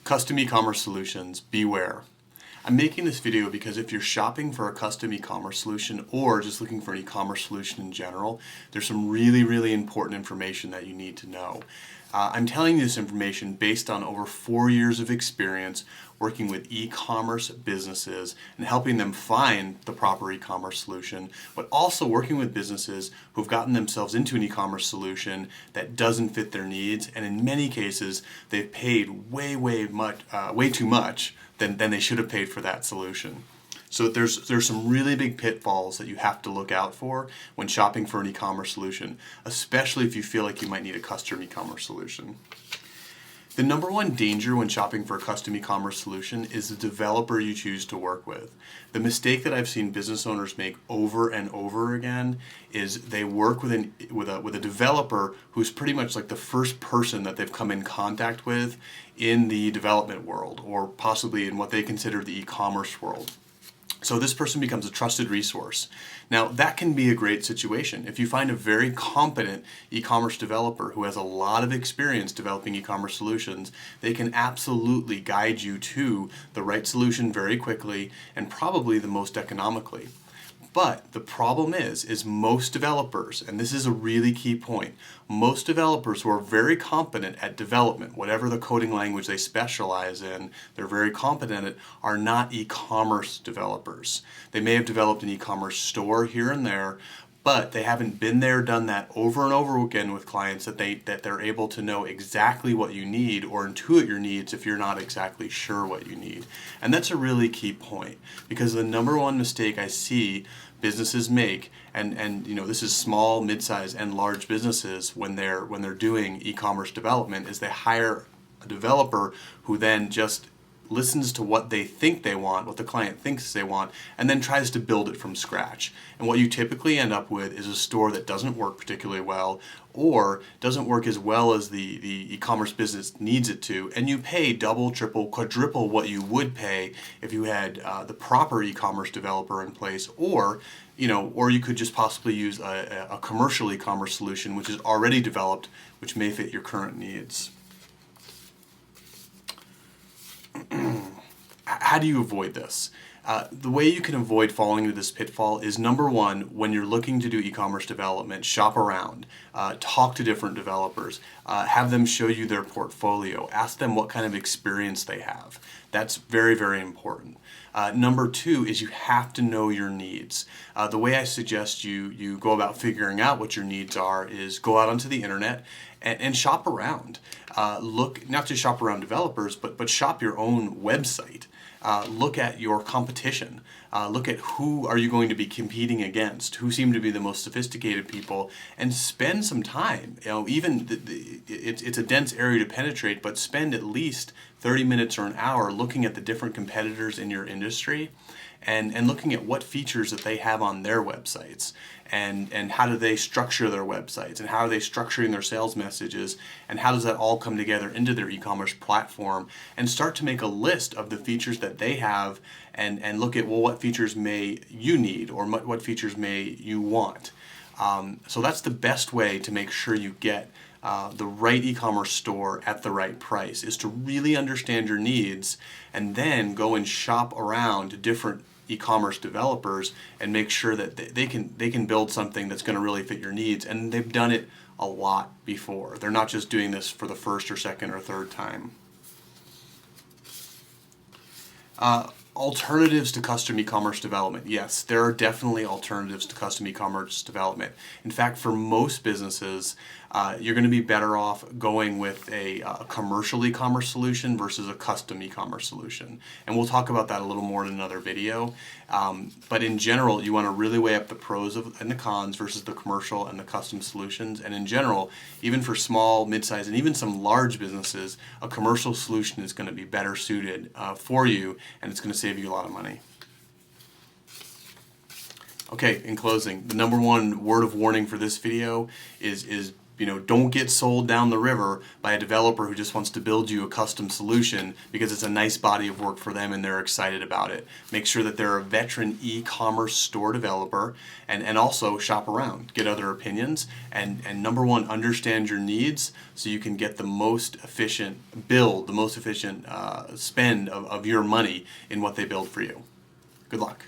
Custom e-commerce solutions, beware. I'm making this video because if you're shopping for a custom e-commerce solution or just looking for an e-commerce solution in general, there's some really important information that you need to know. I'm telling you this information based on over 4 years of experience working with e-commerce businesses and helping them find the proper e-commerce solution, but also working with businesses who've gotten themselves into an e-commerce solution that doesn't fit their needs, and in many cases they've paid way too much than they should have paid for that solution. So there's some really big pitfalls that you have to look out for when shopping for an e-commerce solution, especially if you feel like you might need a custom e-commerce solution. The number one danger when shopping for a custom e-commerce solution is the developer you choose to work with. The mistake that I've seen business owners make over and over again is they work with a developer who's pretty much like the first person that they've come in contact with in the development world, or possibly in what they consider the e-commerce world. So this person becomes a trusted resource. Now that can be a great situation. If you find a very competent e-commerce developer who has a lot of experience developing e-commerce solutions, they can absolutely guide you to the right solution very quickly and probably the most economically. But the problem is most developers, and this is a really key point, most developers who are very competent at development, whatever the coding language they specialize in, they're very competent at, are not e-commerce developers. They may have developed an e-commerce store here and there, but they haven't been there, done that over and over again with clients that they're able to know exactly what you need or intuit your needs if you're not exactly sure what you need. And that's a really key point, because the number one mistake I see businesses make, and you know, this is small, mid-size, and large businesses when they're doing e-commerce development, is they hire a developer who then just listens to what they think they want, what the client thinks they want, and then tries to build it from scratch. And what you typically end up with is a store that doesn't work particularly well, or doesn't work as well as the e-commerce business needs it to, and you pay double, triple, quadruple what you would pay if you had the proper e-commerce developer in place, or you could just possibly use a commercial e-commerce solution which is already developed, which may fit your current needs. How do you avoid this? The way you can avoid falling into this pitfall is, number one, when you're looking to do e-commerce development, shop around, talk to different developers, have them show you their portfolio, ask them what kind of experience they have. That's very important. Number two is you have to know your needs. The way I suggest you go about figuring out what your needs are is go out onto the internet and shop around. Look, not just shop around developers, but shop your own website. Look at your competition. Look at who are you going to be competing against, who seem to be the most sophisticated people, and spend some time. Even it's a dense area to penetrate, but spend at least 30 minutes or an hour looking at the different competitors in your industry and looking at what features that they have on their websites, and how do they structure their websites, and how are they structuring their sales messages, and how does that all come together into their e-commerce platform, and start to make a list of the features that they have, and look at, well, what features may you need, or what features may you want. So that's the best way to make sure you get the right e-commerce store at the right price, is to really understand your needs and then go and shop around different e-commerce developers and make sure that they can build something that's going to really fit your needs, and they've done it a lot before. They're not just doing this for the first or second or third time. Alternatives to custom e-commerce development. Yes, there are definitely alternatives to custom e-commerce development. In fact, for most businesses, you're going to be better off going with a commercial e-commerce solution versus a custom e-commerce solution. And we'll talk about that a little more in another video. But in general, you want to really weigh up the pros and the cons versus the commercial and the custom solutions. And in general, even for small, mid-sized, and even some large businesses, a commercial solution is going to be better suited for you, and it's going to save you a lot of money. Okay, in closing, the number one word of warning for this video is don't get sold down the river by a developer who just wants to build you a custom solution because it's a nice body of work for them and they're excited about it. Make sure that they're a veteran e-commerce store developer, and also shop around, get other opinions, and number one, understand your needs so you can get the most efficient spend of your money in what they build for you. Good luck.